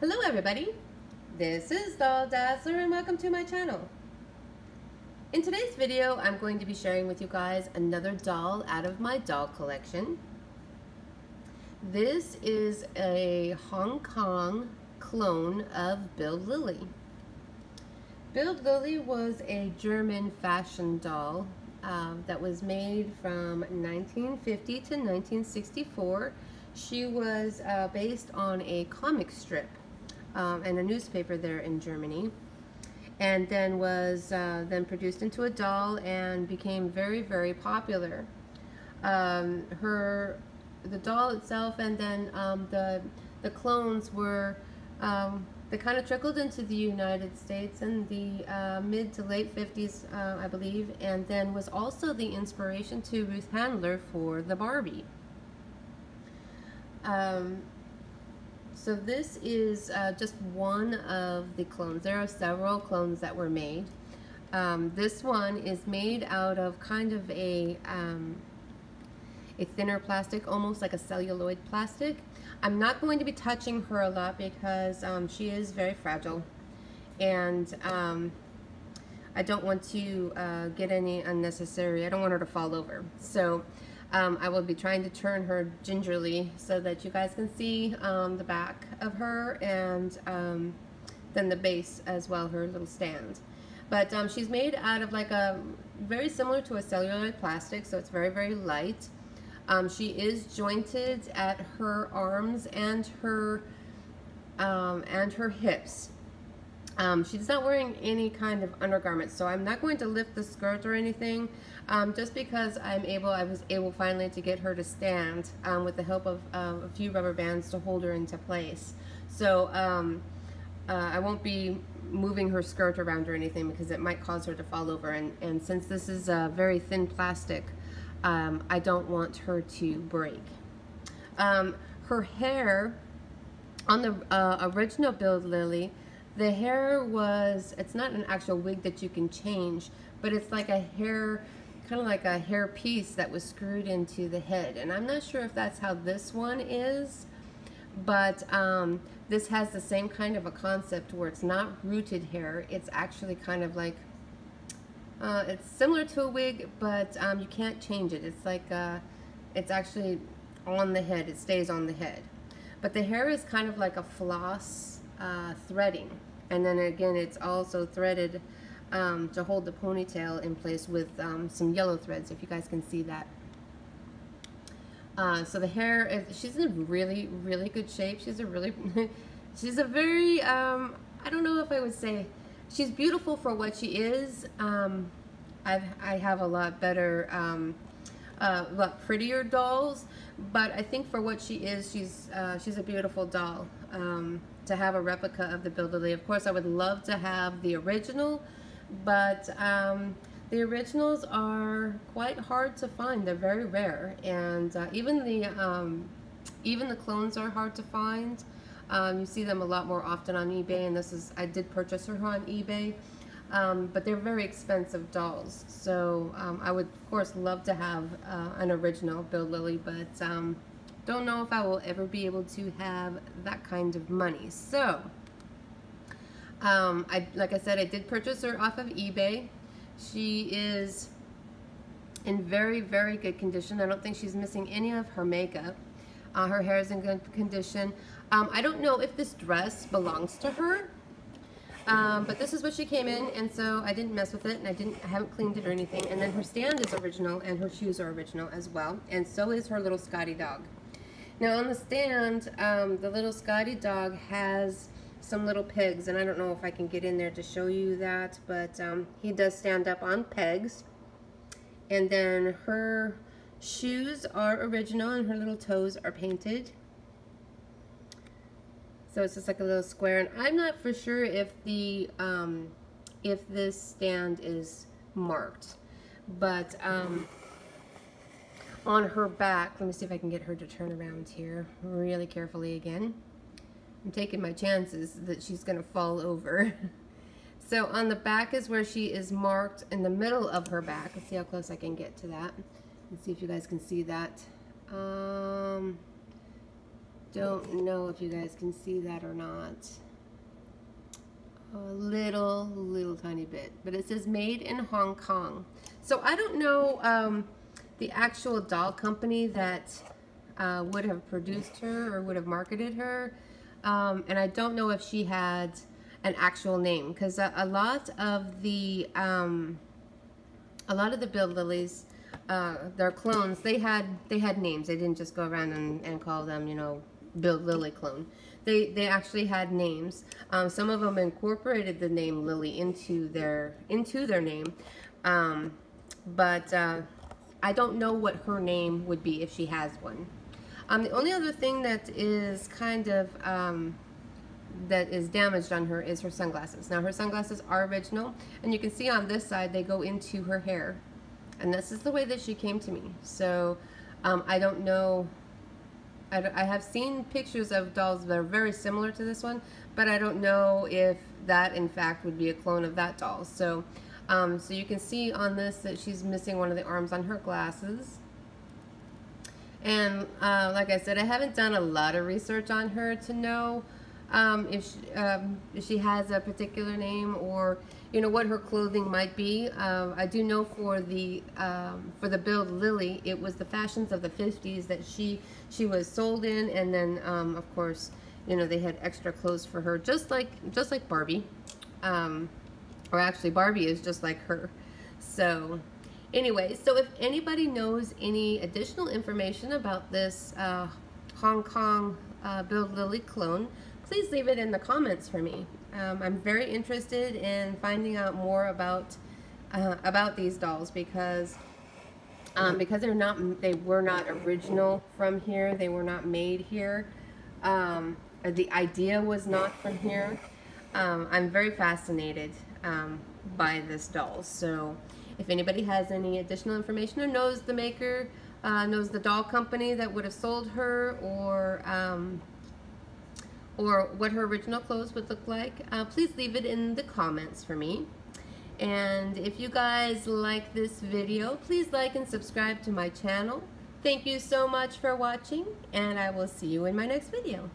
Hello everybody, this is Doll Dazzler and welcome to my channel. In today's video, I'm going to be sharing with you guys another doll out of my doll collection. This is a Hong Kong clone of Bild Lilli. Bild Lilli was a German fashion doll that was made from 1950 to 1964. She was based on a comic strip and a newspaper there in Germany, and then was then produced into a doll and became very, very popular. The doll itself and then the clones were they kind of trickled into the United States in the mid to late 50s, I believe, and then was also the inspiration to Ruth Handler for the Barbie. So this is just one of the clones. There are several clones that were made. This one is made out of kind of a thinner plastic, almost like a celluloid plastic. I'm not going to be touching her a lot because she is very fragile, and I don't want to get any unnecessary, I don't want her to fall over. So I will be trying to turn her gingerly so that you guys can see the back of her, and then the base as well, her little stand. But she's made out of like a very similar to a celluloid plastic, so it's very, very light. She is jointed at her arms and her hips. She's not wearing any kind of undergarments, so I'm not going to lift the skirt or anything, just because I was able finally to get her to stand with the help of a few rubber bands to hold her into place. So I won't be moving her skirt around or anything because it might cause her to fall over, and since this is a very thin plastic, I don't want her to break. Her hair on the original Bild Lilli, the hair was, it's not an actual wig that you can change, but it's like a hair, kind of like a hair piece that was screwed into the head. And I'm not sure if that's how this one is, but this has the same kind of a concept where it's not rooted hair. It's actually kind of like, it's similar to a wig, but you can't change it. It's like, it's actually on the head. It stays on the head. But the hair is kind of like a floss threading. And then again, it's also threaded to hold the ponytail in place with some yellow threads, if you guys can see that. So the hair is, she's in really, really good shape. She's a really, she's a very, I don't know if I would say, she's beautiful for what she is. I have a lot better, a lot prettier dolls, but I think for what she is, she's a beautiful doll. To have a replica of the Bild Lilli. Of course, I would love to have the original, but the originals are quite hard to find. They're very rare, and even the clones are hard to find. You see them a lot more often on eBay, and I did purchase her on eBay, but they're very expensive dolls. So I would, of course, love to have an original Bild Lilli, but don't know if I will ever be able to have that kind of money. So, like I said, I did purchase her off of eBay. She is in very, very good condition. I don't think she's missing any of her makeup. Her hair is in good condition. I don't know if this dress belongs to her, but this is what she came in, and so I didn't mess with it, and I haven't cleaned it or anything. And then her stand is original, and her shoes are original as well, and so is her little Scotty dog. Now on the stand, the little Scotty dog has some little pegs, and I don't know if I can get in there to show you that, but he does stand up on pegs. And then her shoes are original, and her little toes are painted. So it's just like a little square, and I'm not for sure if the if this stand is marked, but on her back, let me see if I can get her to turn around here really carefully again. I'm taking my chances that she's going to fall over. So on the back is where she is marked in the middle of her back. Let's see how close I can get to that. Let's see if you guys can see that. don't know if you guys can see that or not. A little tiny bit, but it says made in Hong Kong. So I don't know the actual doll company that would have produced her or would have marketed her, and I don't know if she had an actual name, because a lot of the Bild Lillis, their clones, they had names. They didn't just go around and call them, you know, Bild Lilli clone. They actually had names. Some of them incorporated the name Lilli into their name, but I don't know what her name would be if she has one. The only other thing that is kind of that is damaged on her is her sunglasses. Now her sunglasses are original, and you can see on this side they go into her hair, and this is the way that she came to me. So I don't know. I have seen pictures of dolls that are very similar to this one, but I don't know if that in fact would be a clone of that doll. So so you can see on this that she's missing one of the arms on her glasses. And like I said, I haven't done a lot of research on her to know if she has a particular name, or you know what her clothing might be. I do know for the Bild Lilli, it was the fashions of the 50s that she was sold in, and then of course, you know, they had extra clothes for her, just like Barbie, or actually Barbie is just like her. So anyway, so if anybody knows any additional information about this Hong Kong Bild Lilli clone, please leave it in the comments for me. I'm very interested in finding out more about these dolls, because they were not original from here. They were not made here. The idea was not from here. I'm very fascinated by this doll. So if anybody has any additional information or knows the maker, knows the doll company that would have sold her, or what her original clothes would look like, please leave it in the comments for me. And if you guys like this video, please like and subscribe to my channel. Thank you so much for watching, and I will see you in my next video.